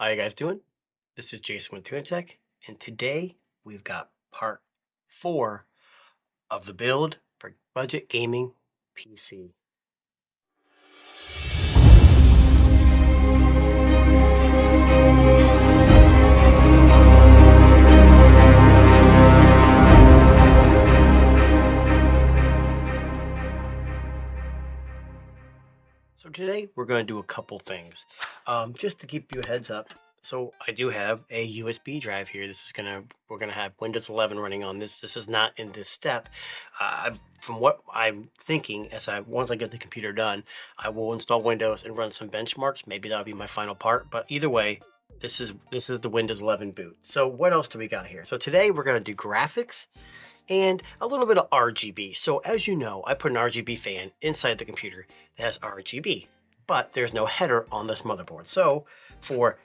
How you guys doing? This is Jason with TuneTech, and today we've got part 4 of the build for budget gaming PC. So today we're going to do a couple things. Just to keep you a heads up, so I do have a USB drive here. We're gonna have Windows 11 running on this. This is not in this step. From what I'm thinking, once I get the computer done, I will install Windows and run some benchmarks. Maybe that'll be my final part. But either way, this is the Windows 11 boot. So what else do we got here? So today we're gonna do graphics and a little bit of RGB. So as you know, I put an RGB fan inside the computer that has RGB, but there's no header on this motherboard. So for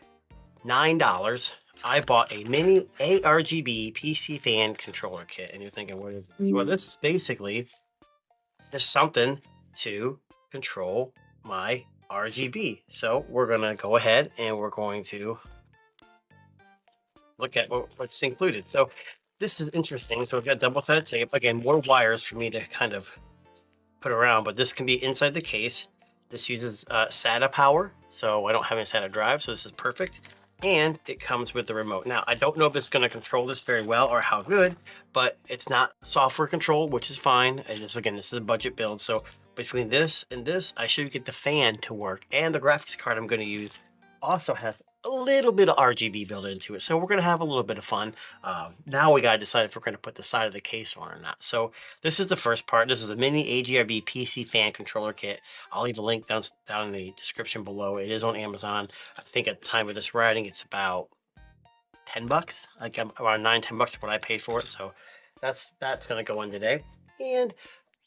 $9, I bought a mini ARGB PC fan controller kit. And you're thinking, what is it? Well, this is basically just something to control my RGB. So we're gonna go ahead and we're going to look at what's included. So this is interesting. So we've got double-sided tape. Again, more wires for me to kind of put around, but this can be inside the case. This uses SATA power, so I don't have any SATA drive, so this is perfect. And it comes with the remote. Now, I don't know if it's going to control this very well or how good, but it's not software controlled, which is fine. And again, this is a budget build, so between this and this, I should get the fan to work. And the graphics card I'm going to use also has a little bit of RGB built into it, so we're going to have a little bit of fun. Now we got to decide if we're going to put the side of the case on or not. So this is the first part. This is a mini ARGB PC fan controller kit. I'll leave a link down in the description below. It is on Amazon. I think at the time of this writing, it's about $10. Like around $9-10 is what I paid for it. So that's going to go in today. And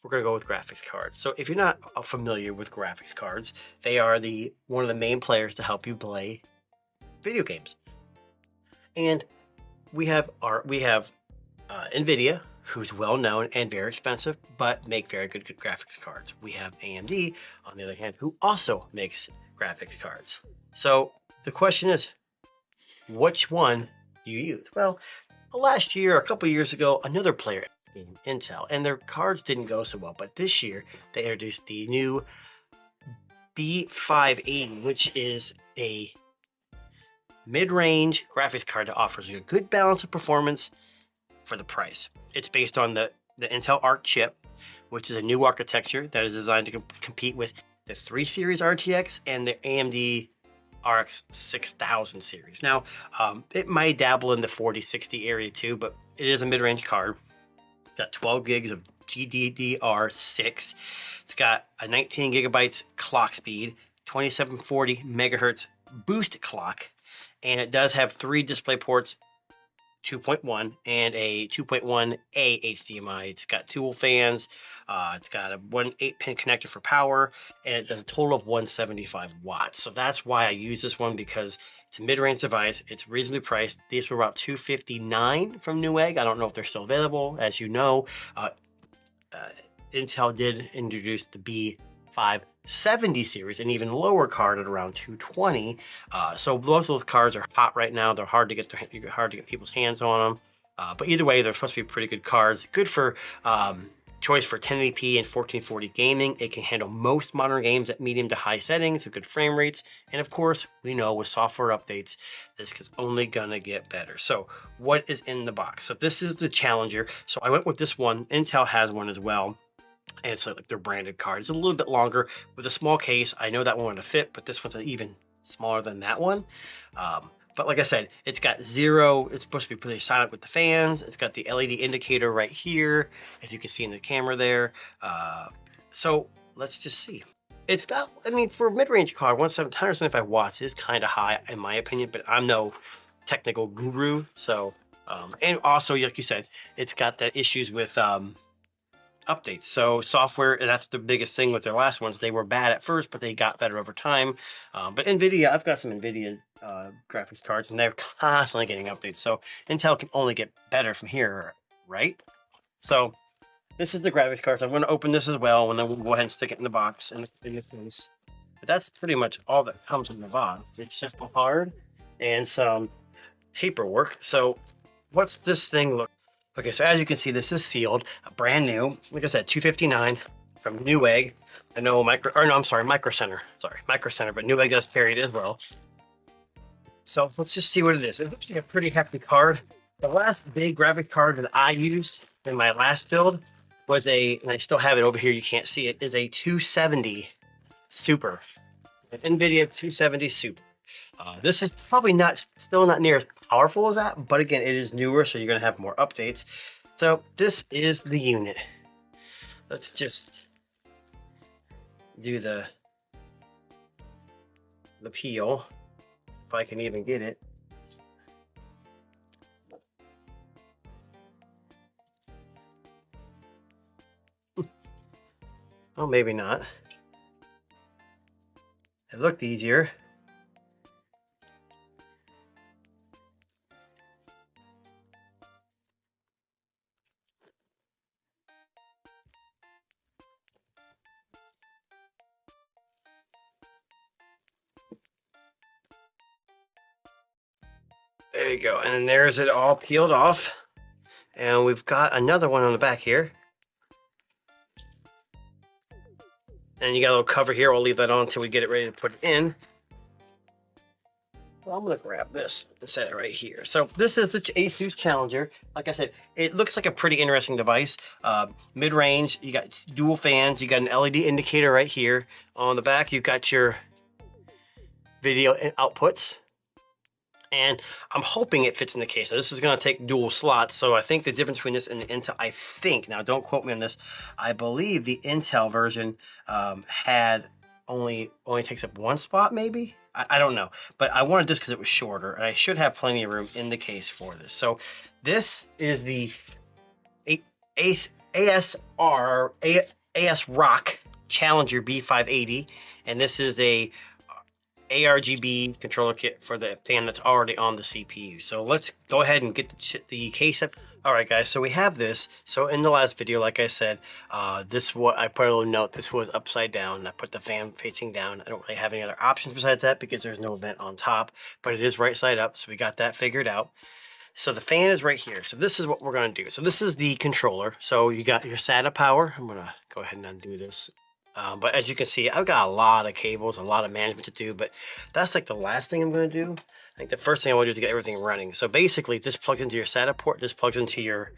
we're going to go with graphics cards. So if you're not familiar with graphics cards, they are one of the main players to help you play video games. And we have NVIDIA, who's well known and very expensive, but make very good graphics cards. We have AMD, on the other hand, who also makes graphics cards. So the question is, which one do you use? Well, last year, a couple years ago, another player in Intel, and their cards didn't go so well, but this year they introduced the new B580, which is a mid-range graphics card that offers you a good balance of performance for the price. It's based on the Intel Arc chip, which is a new architecture that is designed to compete with the 3 Series RTX and the AMD RX 6000 series. Now, it might dabble in the 4060 area too, but it is a mid-range card. It's got 12 gigs of GDDR6. It's got a 19 gigabytes clock speed, 2740 megahertz boost clock, and it does have 3 display ports, 2.1 and a 2.1A HDMI. It's got 2 fans. It's got a 8-pin connector for power, and it does a total of 175 watts. So that's why I use this one, because it's a mid-range device. It's reasonably priced. These were about $259 from Newegg. I don't know if they're still available. As you know, Intel did introduce the B570 series, an even lower card at around $220. So both of those cards are hot right now. They're hard to get people's hands on them. But either way, they're supposed to be pretty good cards. Good for choice for 1080p and 1440 gaming. It can handle most modern games at medium to high settings with good frame rates. And of course, we know with software updates, this is only gonna get better. So what is in the box? So this is the Challenger. So I went with this one. Intel has one as well, and it's like their branded card. It's a little bit longer with a small case. I know that one would fit, but this one's even smaller than that one. But like I said, it's got it's supposed to be pretty silent with the fans. It's got the LED indicator right here, if you can see in the camera there. So let's just see. It's got, I mean, for a mid-range card, 175 watts is kind of high in my opinion, but I'm no technical guru. So, and also, like you said, it's got the issues with updates. So software, and that's the biggest thing with their last ones. They were bad at first, but they got better over time. But NVIDIA, I've got some NVIDIA graphics cards, and they're constantly getting updates. So Intel can only get better from here, right? So this is the graphics card. So I'm going to open this as well, and then we'll go ahead and stick it in the box in the case. But that's pretty much all that comes in the box. It's just a card, and some paperwork. So what's this thing look? Okay, so as you can see, this is sealed, brand new. Like I said, $259 from Newegg. I know Micro Center. Sorry, Micro Center, but Newegg does carry it as well. So let's just see what it is. It looks like a pretty hefty card. The last big graphic card that I used in my last build was and I still have it over here, you can't see it, is a 270 Super. An NVIDIA 270 Super. This is probably still not near as powerful as that, but again, it is newer, so you're gonna have more updates. So this is the unit. Let's just do the peel, if I can even get it. Oh, maybe not. It looked easier. There you go, and then there's it all peeled off. And we've got another one on the back here. And you got a little cover here. I'll leave that on until we get it ready to put it in. Well, I'm gonna grab this and set it right here. So this is the ASUS Challenger. Like I said, it looks like a pretty interesting device. Mid-range, you got dual fans, you got an LED indicator right here. On the back, you've got your video outputs. And I'm hoping it fits in the case. So this is gonna take dual slots. So I think the difference between this and the Intel, now don't quote me on this, I believe the Intel version had only takes up one spot maybe? I don't know, but I wanted this because it was shorter and I should have plenty of room in the case for this. So this is the ASRock Challenger B580, and this is a ARGB controller kit for the fan that's already on the CPU. So let's go ahead and get the case up. All right, guys, so we have this. So in the last video, like I said, I put a little note, this was upside down. I put the fan facing down. I don't really have any other options besides that because there's no vent on top, but it is right side up. So we got that figured out. So the fan is right here. So this is what we're gonna do. So this is the controller. So you got your SATA power. I'm gonna go ahead and undo this. But as you can see, I've got a lot of cables, a lot of management to do, but that's like the last thing I'm going to do. I think the first thing I want to do is to get everything running. So basically, this plugs into your SATA port. This plugs into your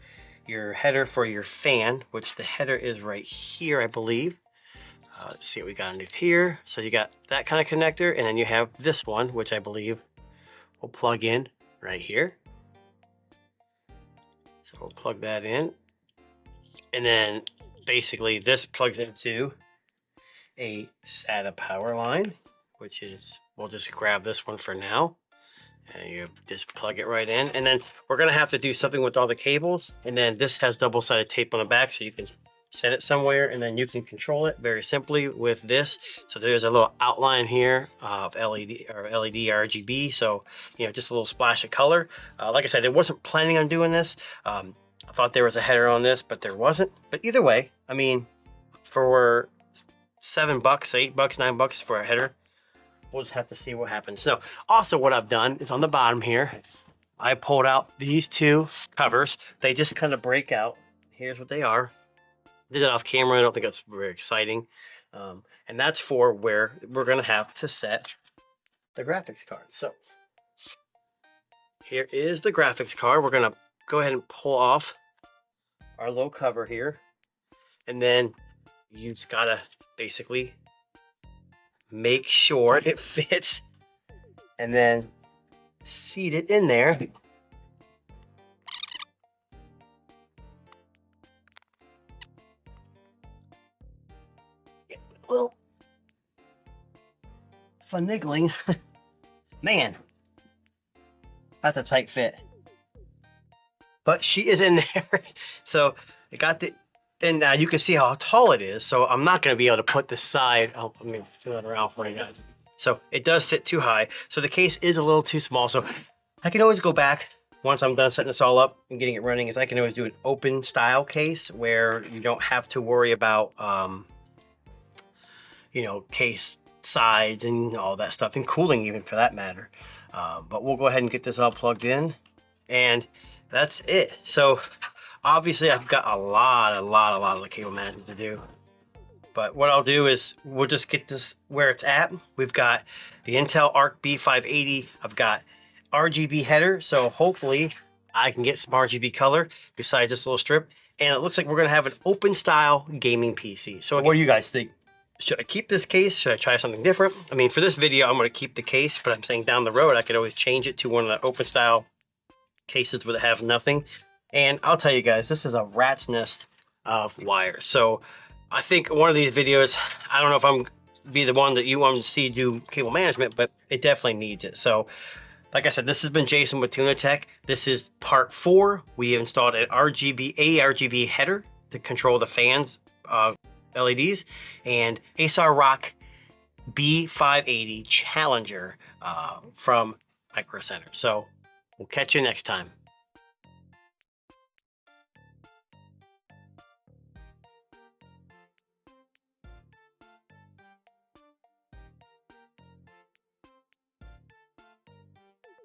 header for your fan, which the header is right here, I believe. Let's see what we got underneath here. So you got that kind of connector, and then you have this one, which I believe will plug in right here. So we'll plug that in. And then basically this plugs into a SATA power line, which is, we'll just grab this one for now. And you just plug it right in. And then we're gonna have to do something with all the cables. And then this has double-sided tape on the back, so you can set it somewhere and then you can control it very simply with this. So there's a little outline here of LED RGB. So, you know, just a little splash of color. Like I said, I wasn't planning on doing this. I thought there was a header on this, but there wasn't. But either way, I mean, for $7, $8, $9 for a header, we'll just have to see what happens. So also what I've done is on the bottom here, I pulled out these two covers. They just kind of break out. Here's what they are. Did it off camera. I don't think that's very exciting. And that's for where we're gonna have to set the graphics card. So here is the graphics card. We're gonna go ahead and pull off our little cover here. And then you just gotta basically make sure it fits and then seat it in there. Get a little finagling. Man, that's a tight fit. But she is in there. So I got the, and you can see how tall it is. So I'm not going to be able to put this side. Oh, let me turn that around for you guys. So it does sit too high. So the case is a little too small. So I can always go back once I'm done setting this all up and getting it running, is I can always do an open style case where you don't have to worry about, you know, case sides and all that stuff, and cooling even for that matter. But we'll go ahead and get this all plugged in, and that's it. So obviously I've got a lot of the cable management to do. But what I'll do is we'll just get this where it's at. We've got the Intel ARGB 580. I've got RGB header, so hopefully I can get some RGB color besides this little strip. And it looks like we're gonna have an open style gaming PC. So what do you guys think? Should I keep this case? Should I try something different? I mean, for this video, I'm gonna keep the case, but I'm saying down the road, I could always change it to one of the open style cases where they have nothing. And I'll tell you guys, this is a rat's nest of wires. So I think one of these videos, I don't know if I'm be the one that you want to see do cable management, but it definitely needs it. So like I said, this has been Jason with Tuna Tech. This is part 4. We installed an ARGB header to control the fans, LEDs, and ASRock B580 Challenger from Micro Center. So we'll catch you next time.